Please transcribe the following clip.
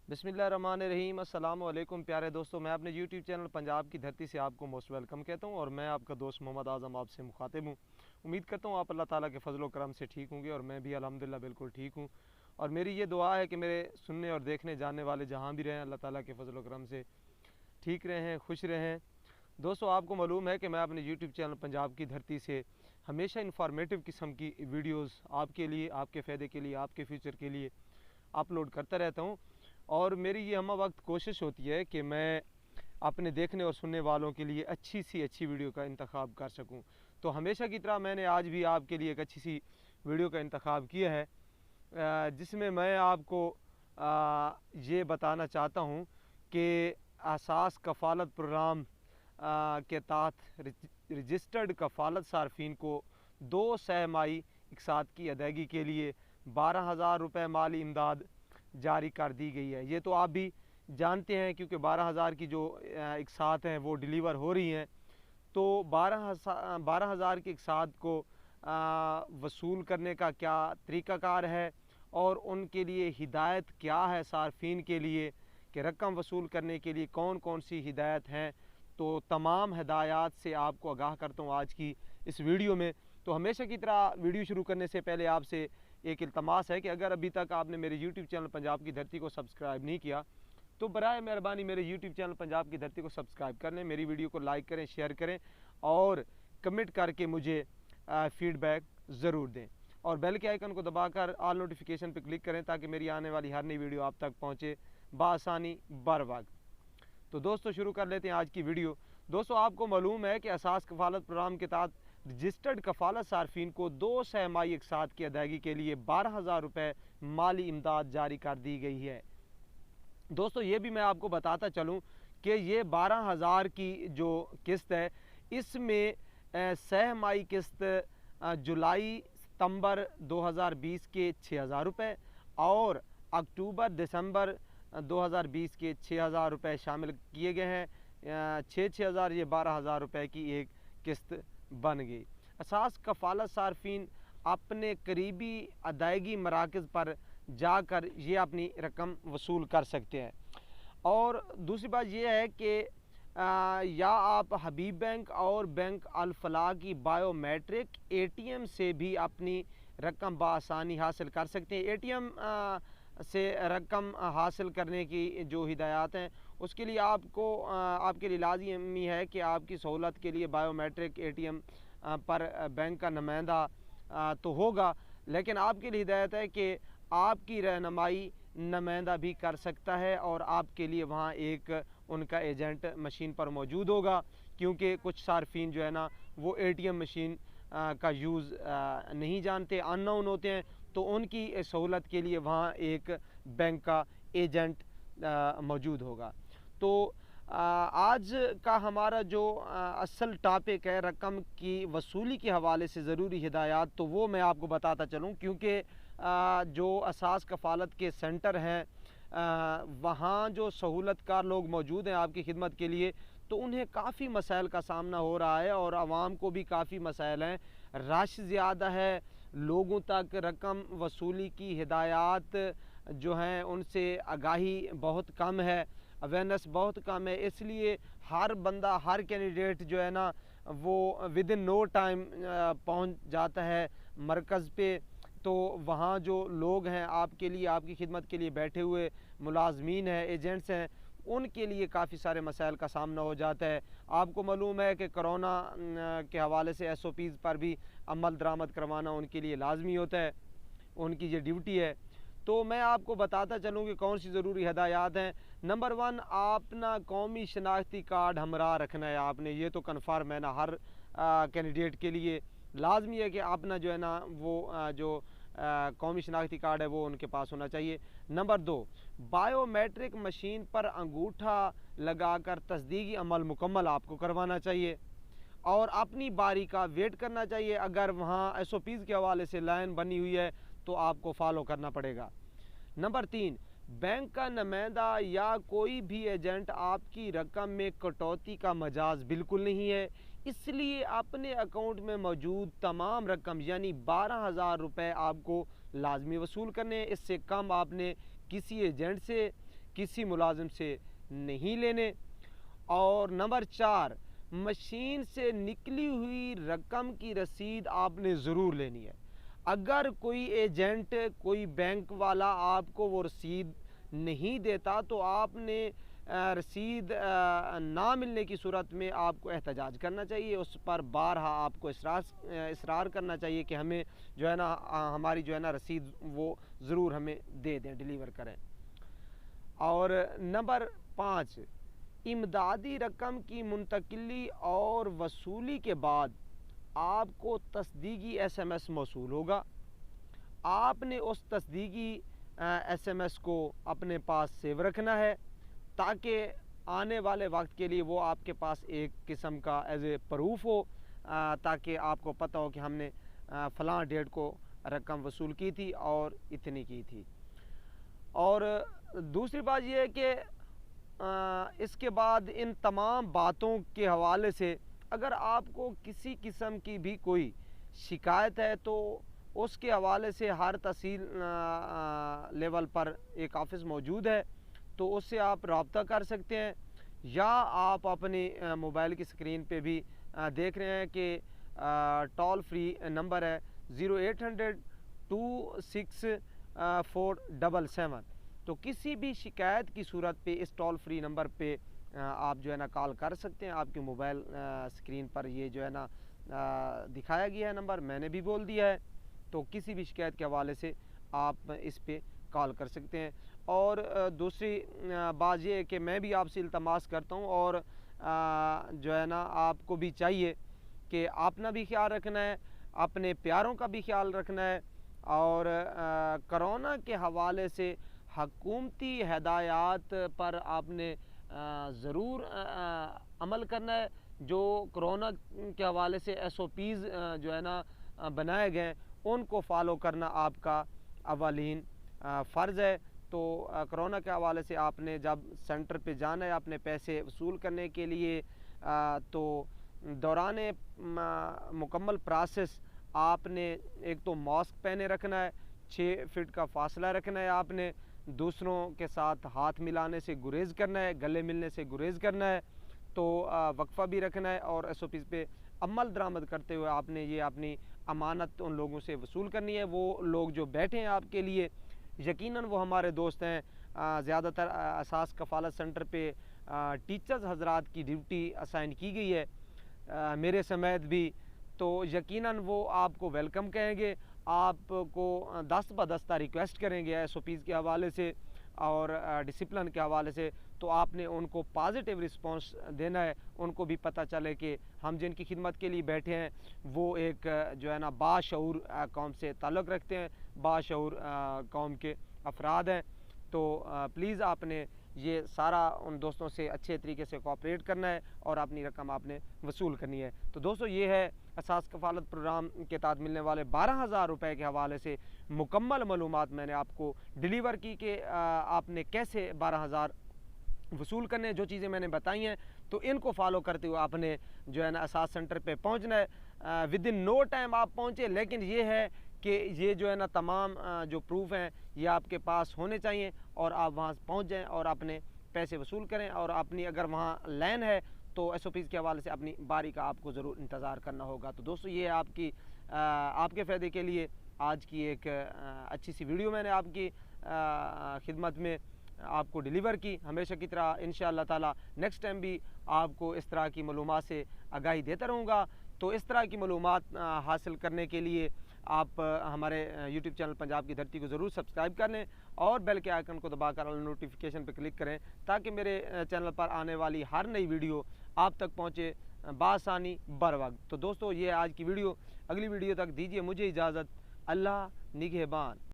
बिस्मिल्लाहिर्रहमानिर्रहीम। अस्सलाम वालेकुम प्यारे दोस्तों, मैं अपने यूट्यूब चैनल पंजाब की धरती से आपको मोस्ट वेलकम कहता हूं और मैं आपका दोस्त मोहम्मद आज़म आपसे मुखातिब हूं। उम्मीद करता हूं आप अल्लाह ताला के फजल व करम से ठीक होंगे और मैं भी अल्हम्दुलिल्लाह बिल्कुल ठीक हूं। और मेरी ये दुआ है कि मेरे सुनने और देखने जाने वाले जहां भी रहें, अल्लाह ताला के फजल व करम से ठीक रहें, खुश रहें। दोस्तों, आपको मालूम है कि मैं अपने यूट्यूब चैनल पंजाब की धरती से हमेशा इंफॉर्मेटिव किस्म की वीडियोस आपके लिए, आपके फ़ायदे के लिए, आपके फ्यूचर के लिए अपलोड करता रहता हूं। और मेरी ये हम वक्त कोशिश होती है कि मैं अपने देखने और सुनने वालों के लिए अच्छी सी अच्छी वीडियो का इंतखाब कर सकूं। तो हमेशा की तरह मैंने आज भी आपके लिए एक अच्छी सी वीडियो का इंतखाब किया है, जिसमें मैं आपको ये बताना चाहता हूं कि ahsaas कफालत प्रोग्राम के तहत रजिस्टर्ड कफालत सार्फिन को 2 सहमाही किसात की अदायगी के लिए 12,000 रुपये माली इमदाद जारी कर दी गई है। ये तो आप भी जानते हैं क्योंकि 12,000 की जो इकसात हैं वो डिलीवर हो रही हैं। तो 12,000 की इकसात को वसूल करने का क्या तरीक़ाकार है और उनके लिए हिदायत क्या है सार्फिन के लिए कि रकम वसूल करने के लिए कौन कौन सी हिदायत हैं, तो तमाम हदायात से आपको आगाह करता हूँ आज की इस वीडियो में। तो हमेशा की तरह वीडियो शुरू करने से पहले आपसे एक इल्तमास है कि अगर अभी तक आपने मेरे यूट्यूब चैनल पंजाब की धरती को सब्सक्राइब नहीं किया तो बराए मेहरबानी मेरे यूट्यूब चैनल पंजाब की धरती को सब्सक्राइब कर लें, मेरी वीडियो को लाइक करें, शेयर करें और कमेंट करके मुझे फ़ीडबैक ज़रूर दें और बेल के आइकन को दबाकर ऑल नोटिफिकेशन पर क्लिक करें ताकि मेरी आने वाली हर नई वीडियो आप तक पहुँचे बआसानी बर वक्त। तो दोस्तों, शुरू कर लेते हैं आज की वीडियो। दोस्तों, आपको मालूम है कि ahsaas कफालत प्रोग्राम के तहत रजिस्टर्ड कफालत सार्फिन को 2 सहमाही इकसात की अदायगी के लिए 12,000 रुपये माली इमदाद जारी कर दी गई है। दोस्तों, ये भी मैं आपको बताता चलूँ कि ये 12,000 की जो किस्त है इसमें सहमाही किस्त जुलाई सितंबर 2020 के 6,000 रुपये और अक्टूबर दिसंबर 2020 के 6,000 रुपये शामिल किए गए हैं। 6,000 ये 12,000 रुपये की एक किस्त बन गई। ahsaas कफालत सार्फिन अपने करीबी अदायगी मराकज़ पर जाकर ये अपनी रकम वसूल कर सकते हैं। और दूसरी बात यह है कि या आप हबीब बैंक और बैंक अल फलाह की बायोमेट्रिक ATM से भी अपनी रकम बआसानी हासिल कर सकते हैं। ATM से रकम हासिल करने की जो हिदायत हैं उसके लिए आपके लिए लाज़मी है कि आपकी सहूलत के लिए बायोमेट्रिक ATM पर बैंक का नुमाइंदा तो होगा, लेकिन आपके लिए हिदायत है कि आपकी रहनुमाई नुमाइंदा भी कर सकता है और आपके लिए वहाँ एक उनका एजेंट मशीन पर मौजूद होगा, क्योंकि कुछ सार्फिन जो है ना वो ATM मशीन का यूज़ नहीं जानते, अननोन होते हैं, तो उनकी सहूलत के लिए वहाँ एक बैंक का एजेंट मौजूद होगा। तो आज का हमारा जो असल टॉपिक है रकम की वसूली के हवाले से ज़रूरी हिदायत, तो वो मैं आपको बताता चलूँ, क्योंकि जो ahsaas कफालत के सेंटर हैं वहाँ जो सहूलतकार लोग मौजूद हैं आपकी खिदमत के लिए, तो उन्हें काफ़ी मसाइल का सामना हो रहा है और आवाम को भी काफ़ी मसाइल हैं। रश ज़्यादा है, लोगों तक रकम वसूली की हिदायत जो हैं उनसे आगाही बहुत कम है, अवेयरनेस बहुत कम है, इसलिए हर बंदा, हर कैंडिडेट जो है ना वो विद इन नो टाइम पहुंच जाता है मरकज़ पे। तो वहाँ जो लोग हैं आपके लिए, आपकी खिदमत के लिए बैठे हुए मुलाजमीन हैं, एजेंट्स हैं, उनके लिए काफ़ी सारे मसाइल का सामना हो जाता है। आपको मालूम है कि कोरोना के हवाले से SOPs पर भी अमल दरामद करवाना उनके लिए लाजमी होता है, उनकी ये ड्यूटी है। तो मैं आपको बताता चलूँ कि कौन सी ज़रूरी हदायत हैं। नंबर 1, अपना कौमी शनाख्ती कार्ड हमरा रखना है आपने, ये तो कन्फर्म है ना, हर कैंडिडेट के लिए लाजमी है कि अपना जो है ना वो जो कौमी शनाख्ती कार्ड है वो उनके पास होना चाहिए। नंबर 2, बायोमेट्रिक मशीन पर अंगूठा लगाकर तस्दीकी अमल मुकम्मल आपको करवाना चाहिए और अपनी बारी का वेट करना चाहिए। अगर वहाँ SOPs के हवाले से लाइन बनी हुई है तो आपको फॉलो करना पड़ेगा। नंबर 3, बैंक का नुमाइंदा या कोई भी एजेंट आपकी रकम में कटौती का मजाज बिल्कुल नहीं है, इसलिए अपने अकाउंट में मौजूद तमाम रकम यानी 12,000 रुपये आपको लाजमी वसूल करने हैं। इससे कम आपने किसी एजेंट से, کسی ملازم سے نہیں لینے۔ اور نمبر 4، مشین سے نکلی ہوئی رقم کی رسید آپ نے ضرور لینی ہے۔ اگر کوئی ایجنٹ، کوئی بینک والا آپ کو وہ رسید نہیں دیتا تو آپ نے رسید نہ ملنے کی صورت میں آپ کو احتجاج کرنا چاہیے، اس پر بارہا آپ کو اصرار کرنا چاہیے کہ ہمیں جو ہے نا ہماری جو ہے نا رسید وہ ضرور ہمیں دے دیں، ڈیلیور کریں۔ اور نمبر 5، امدادی رقم کی منتقلی اور وصولی کے بعد آپ کو تصدیقی ایس ایم ایس موصول ہوگا۔ آپ نے اس تصدیقی ایس ایم ایس کو اپنے پاس سیو رکھنا ہے تاکہ آنے والے وقت کے لیے وہ آپ کے پاس ایک قسم کا ایز اے پروف ہو، تاکہ آپ کو پتہ ہو کہ ہم نے فلاں ڈیٹ کو رقم وصول کی تھی اور اتنی کی تھی۔ اور دوسری بات یہ ہے کہ اس کے بعد ان تمام باتوں کے حوالے سے اگر آپ کو کسی قسم کی بھی کوئی شکایت ہے تو اس کے حوالے سے ہر تحصیل لیول پر ایک آفس موجود ہے، تو اس سے آپ رابطہ کر سکتے ہیں، یا آپ اپنی موبائل کی اسکرین پہ بھی دیکھ رہے ہیں کہ ٹول فری نمبر ہے 0800-26-477، تو کسی بھی شکایت کی صورت پہ اس ٹول فری نمبر پہ آپ جو ہے نا کال کر سکتے ہیں۔ آپ کی موبائل اسکرین پر یہ جو ہے نا دکھایا گیا ہے نمبر، میں نے بھی بول دیا ہے، تو کسی بھی شکایت کے حوالے سے آپ اس پہ کال کر سکتے ہیں۔ اور دوسری بات یہ ہے کہ میں بھی آپ سے التماس کرتا ہوں، اور جو ہے نا آپ کو بھی چاہیے کہ اپنا بھی خیال رکھنا ہے، اپنے پیاروں کا بھی خیال رکھنا ہے، اور کرونا کے حوالے سے حکومتی ہدایات پر آپ نے ضرور عمل کرنا ہے۔ جو کرونا کے حوالے سے ایس او پیز جو ہے نا بنائے گئے ان کو فالو کرنا آپ کا اولین فرض ہے۔ تو کرونا کے حوالے سے آپ نے جب سینٹر پہ جانا ہے اپنے پیسے وصول کرنے کے لیے، تو دوران مکمل پروسیس آپ نے ایک تو ماسک پہنے رکھنا ہے، 6 فٹ کا فاصلہ رکھنا ہے، آپ نے دوسروں کے ساتھ ہاتھ ملانے سے گریز کرنا ہے، گلے ملنے سے گریز کرنا ہے، تو وقفہ بھی رکھنا ہے، اور ایس او پیز پہ عمل درآمد کرتے ہوئے آپ نے یہ اپنی امانت ان لوگوں سے وصول کرنی ہے۔ وہ لوگ جو بیٹھے ہیں آپ کے لیے یقیناً وہ ہمارے دوست ہیں، زیادہ تر احساس کفالت سینٹر پہ ٹیچرز حضرات کی ڈیوٹی اسائن کی گئی ہے میرے سمیت بھی، تو یقیناً وہ آپ کو ویلکم کہیں گے، آپ کو دست بدستہ ریکویسٹ کریں گے ایس او پیز کے حوالے سے اور ڈسپلن کے حوالے سے، تو آپ نے ان کو پازیٹیو رسپانس دینا ہے، ان کو بھی پتہ چلے کہ ہم جن کی خدمت کے لیے بیٹھے ہیں وہ ایک جو ہے نا باشعور قوم سے تعلق رکھتے ہیں، باشعور قوم کے افراد ہیں۔ تو پلیز آپ نے یہ سارا ان دوستوں سے اچھے طریقے سے کوآپریٹ کرنا ہے اور اپنی رقم آپ نے وصول کرنی ہے۔ تو دوستو یہ ہے احساس کفالت پروگرام کے تحت ملنے والے 12,000 روپے کے حوالے سے مکمل معلومات میں نے آپ کو ڈیلیور کی کہ آپ نے کیسے 12,000 وصول کرنے، جو چیزیں میں نے بتائی ہیں تو ان کو فالو کرتے ہوئے آپ نے جو ہے نا احساس سینٹر پہ پہنچنا ہے۔ ود ان نو ٹائم آپ پہنچے، لیکن یہ ہے کہ یہ جو ہے نا تمام جو پروف ہیں یہ آپ کے پاس ہونے چاہیے، اور آپ وہاں پہنچ جائیں اور اپنے پیسے وصول کریں، اور اپنی اگر وہاں لین ہے تو ایس او پیز کے حوالے سے اپنی باری کا آپ کو ضرور انتظار کرنا ہوگا۔ تو دوستو یہ آپ کے فائدے کے لیے آج کی ایک اچھی سی ویڈیو میں نے آپ کی خدمت میں آپ کو ڈیلیور کی۔ ہمیشہ کی طرح انشاءاللہ تعالی نیکسٹ ٹائم بھی آپ کو اس طرح کی معلومات سے آگاہی دیتا رہوں گا۔ تو اس طرح کی معلومات حاصل کرنے کے لیے آپ ہمارے یوٹیوب چینل پنجاب کی دھرتی کو ضرور سبسکرائب کر لیں، اور بیل کے آئیکن کو دبا کر آل نوٹیفیکیشن پہ کلک کریں تاکہ میرے چینل پر آنے والی ہر نئی ویڈیو آپ تک پہنچے بآسانی بر وقت۔ تو دوستو یہ آج کی ویڈیو، اگلی ویڈیو تک دیجیے مجھے اجازت، اللہ نگہبان۔